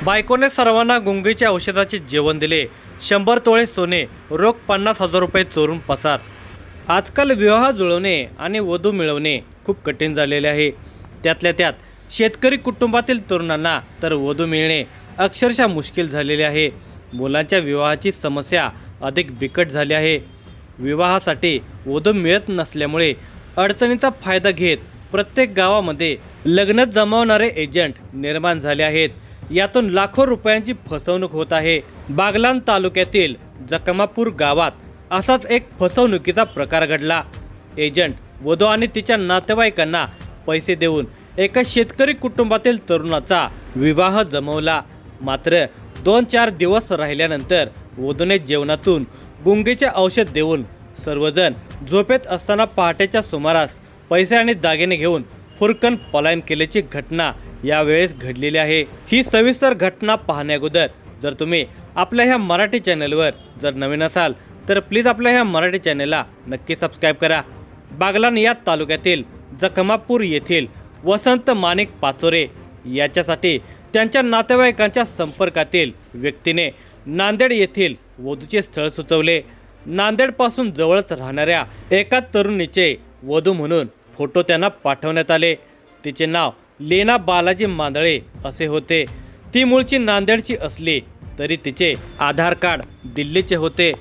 बायकोने सर्वांना गुंगीच्या औषधाचे जेवण दिले. 100 तोळे सोने, रोख 50,000 रुपये चोरून पसार. आजकाल विवाह जुळवणे आणि वधू मिळवणे खूप कठीण झालेले आहे. त्यातल्या त्यात शेतकरी कुटुंबातील तरुणांना तर वधू मिळणे अक्षरशः मुश्किल झालेले आहे. मुलांच्या विवाहाची समस्या अधिक बिकट झाली आहे. विवाहासाठी वधू मिळत नसल्यामुळे अडचणीचा फायदा घेत प्रत्येक गावामध्ये लग्न जमवणारे एजंट निर्माण झाले आहेत. यातून लाखो रुपयांची फसवणूक होत आहे. बागलाण तालुक्यातील जखमापूर गावात असाच एक फसवणुकीचा प्रकार घडला. एजंट वधू आणि तिच्या नातेवाईकांना पैसे देऊन एका शेतकरी कुटुंबातील तरुणाचा विवाह जमवला. मात्र 2-4 दिवस राहिल्यानंतर वधूने जेवणातून गुंगीचे औषध देऊन सर्वजण झोपेत असताना पहाटेच्या सुमारास पैसे आणि दागिने घेऊन फुरकन पलायन केल्याची घटना यावेळेस घडलेली आहे. ही सविस्तर घटना पाहण्याअगोदर जर तुम्ही आपल्या ह्या मराठी चॅनलवर जर नवीन असाल तर प्लीज आपल्या ह्या मराठी चॅनलला नक्की सबस्क्राईब करा. बागलाण या तालुक्यातील जखमापूर येथील वसंत माणिक पाचोरे याच्यासाठी त्यांच्या नातेवाईकांच्या संपर्कातील व्यक्तीने नांदेड येथील वधूचे स्थळ सुचवले. नांदेडपासून जवळच राहणाऱ्या एका तरुणीचे वधू म्हणून फोटो त्यांना पाठवण्यात आले. तिचे नाव लीना बालाजी मांदळे असे होते. ती मूळची नांदेडची असली तरी तिचे आधार कार्ड दिल्लीचे होते.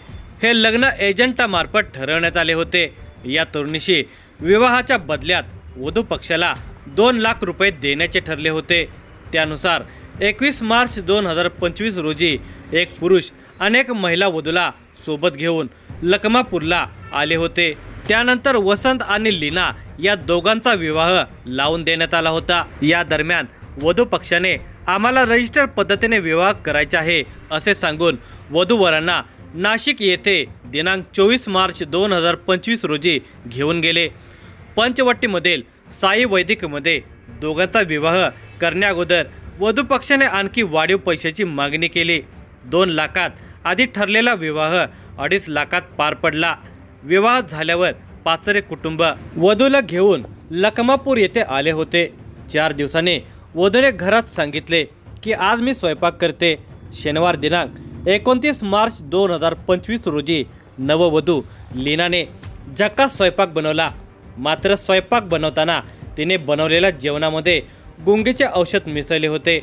हे लग्न एजंटामार्फत ठरवण्यात आले होते. या तरुणीशी विवाहाच्या बदल्यात वधू पक्षाला 2 लाख रुपये देण्याचे ठरले होते. त्यानुसार 21 मार्च 2025 रोजी एक पुरुष अनेक महिला वधूला सोबत घेऊन लखमापूरला आले होते. त्यानंतर वसंत आणि लीना या दोघांचा विवाह लावून देण्यात आला होता. या दरम्यान वधू पक्षाने आम्हाला रजिस्टर पद्धतीने विवाह करायचा आहे असे सांगून वधूवरांना नाशिक येथे दिनांक 24 मार्च 2025 रोजी घेऊन गेले. पंचवटीमधील साई वैदिकमध्ये दोघांचा विवाह करण्याअगोदर वधू पक्षाने आणखी वाढीव पैशाची मागणी केली. 2 लाखात आधी ठरलेला विवाह 2.5 लाखात पार पडला. विवाह झाल्यावर पाचरे कुटुंब वधूला घेऊन लखमापूर येथे आले होते. 4 दिवसांनी वधूने घरात सांगितले की आज मी स्वयंपाक करते. शनिवार दिनांक 29 मार्च 2025 रोजी नववधू लीनाने झकास स्वयंपाक बनवला. मात्र स्वयंपाक बनवताना तिने बनवलेल्या जेवणामध्ये गुंगीचे औषध मिसळले होते.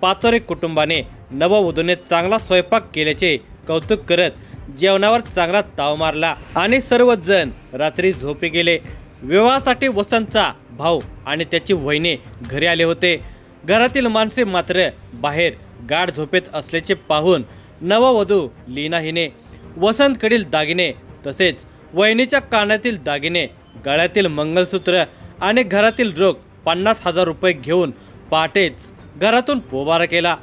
पाचोरे कुटुंबाने नववधूने चांगला स्वयंपाक केल्याचे कौतुक करत जेवणावर चांगला ताव मारला आणि सर्वजण रात्री झोपी गेले. विवाहासाठी वसंतचा भाऊ आणि त्याची वहिनी घरी आले होते. घरातील माणसे मात्र बाहेर गाढ झोपेत असल्याचे पाहून नववधू लीना हिने वसंतकडील दागिने तसेच वहिनीच्या कानातील दागिने, गळ्यातील मंगलसूत्र आणि घरातील रोख 50,000 रुपये घेऊन पहाटेच घरातून पोबारा केला.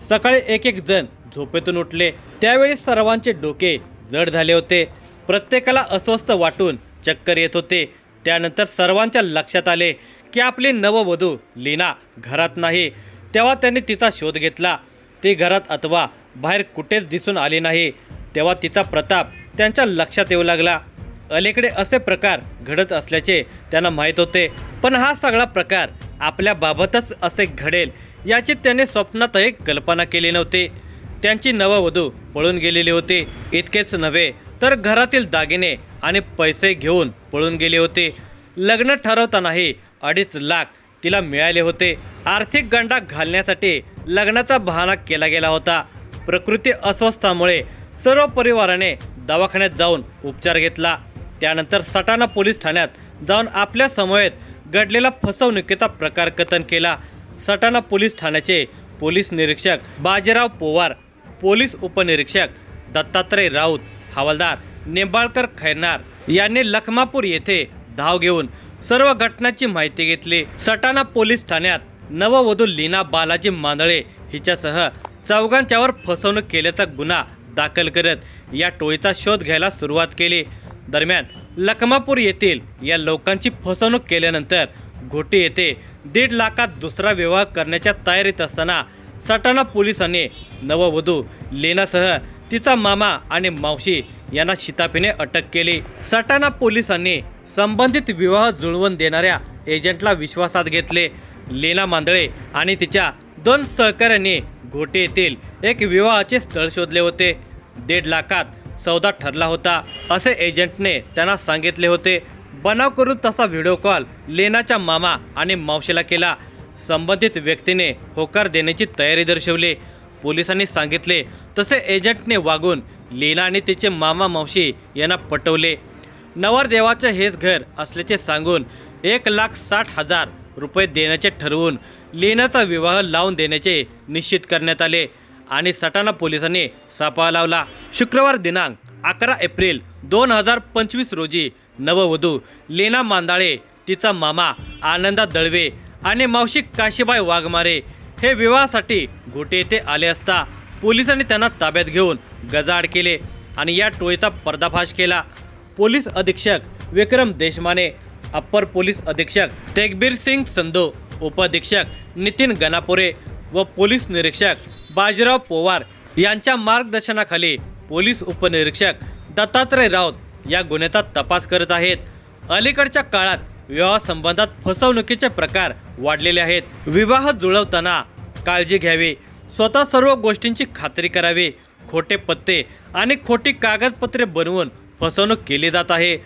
सकाळी एक जण झोपेतून उठले. त्यावेळी सर्वांचे डोके जड झाले होते. प्रत्येकाला अस्वस्थ वाटून चक्कर येत होते. त्यानंतर सर्वांच्या लक्षात आले की आपली नववधू लीना घरात नाही. तेव्हा त्यांनी तिचा शोध घेतला. ती घरात अथवा बाहेर कुठेच दिसून आली नाही. तेव्हा तिचा प्रताप त्यांच्या लक्षात येऊ लागला. अलीकडे असे प्रकार घडत असल्याचे त्यांना माहीत होते, पण हा सगळा प्रकार आपल्याबाबतच असे घडेल याची त्याने स्वप्नातही कल्पना केली नव्हती. त्यांची नववधू पळून गेलेली होती. इतकेच नव्हे तर घरातील दागिने आणि पैसे घेऊन पळून गेले होते. लग्न ठरवतानाही 2.5 लाख तिला मिळाले होते. आर्थिक गंडा घालण्यासाठी लग्नाचा बहाणा केला गेला होता. प्रकृती अस्वस्थामुळे सर्व परिवाराने दवाखान्यात जाऊन उपचार घेतला. त्यानंतर सटाणा पोलीस ठाण्यात जाऊन आपल्या समवेत घडलेला फसवणुकीचा प्रकार कथन केला. सटाणा पोलीस ठाण्याचे पोलीस निरीक्षक बाजीराव पोवार, पोलीस उपनिरीक्षक दत्तात्रय राऊत, हवालदार निंबाळकर खैरनार यांनी लखमापूर येथे धाव घेऊन सर्व घटनांची माहिती घेतली. सटाणा पोलीस ठाण्यात नववधू लीना बालाजी मांदळे हिच्यासह 4घांच्यावर फसवणूक केल्याचा गुन्हा दाखल करत या टोळीचा शोध घ्यायला सुरुवात केली. दरम्यान लखमापूर येथील या लोकांची फसवणूक केल्यानंतर घोटी येथे 1.5 लाखात दुसरा विवाह करण्याच्या तयारीत असताना सटाणा पोलिसांनी नववधू लीनासह तिचा मामा आणि मावशी यांना शिताफीने अटक केली. सटाणा पोलिसांनी संबंधित विवाह जुळवून देणाऱ्या एजंटला विश्वासात घेतले. लीना मांदळे आणि तिच्या 2 सहकाऱ्यांनी घोटे येथील एक विवाहाचे स्थळ शोधले होते. 1.5 लाखात सौदा ठरला होता असे एजंटने त्यांना सांगितले होते. बनाव करून तसा व्हिडिओ कॉल लेनाच्या मामा आणि मावशीला केला. संबंधित व्यक्तीने होकार देण्याची तयारी दर्शवली. पोलिसांनी सांगितले तसे एजंटने वागून लीना आणि तिचे मामा मावशी यांना पटवले. नवरदेवाचे हेच घर असल्याचे सांगून 1,60,000 रुपये देण्याचे ठरवून लीनाचा विवाह लावून देण्याचे निश्चित करण्यात आले आणि सटाणा पोलिसांनी सापळा लावला. शुक्रवार दिनांक 11 एप्रिल 2025 रोजी नववधू लीना मांदाळे, तिचा मामा आनंदा दळवे आणि मावशी काशीबाई वाघमारे हे विवाहासाठी घोटे येथे आले असता पोलिसांनी त्यांना ताब्यात घेऊन गजाआड केले आणि या टोळीचा पर्दाफाश केला. पोलीस अधीक्षक विक्रम देशमाने, अप्पर पोलीस अधीक्षक तेगबीर सिंग संधू, उपअधीक्षक नितीन गणापुरे व पोलीस निरीक्षक बाजीराव पोवार यांच्या मार्गदर्शनाखाली पोलीस उपनिरीक्षक दत्तात्रय राऊत या गुन्ह्याचा तपास करत आहेत. अलीकडच्या काळात विवाह संबंधात फसवणुकीचे प्रकार वाढलेले आहेत. विवाह जुळवताना काळजी घ्यावी, स्वतः सर्व गोष्टींची खात्री करावी. खोटे पत्ते आणि खोटी कागदपत्रे बनवून फसवणूक केली जात आहे.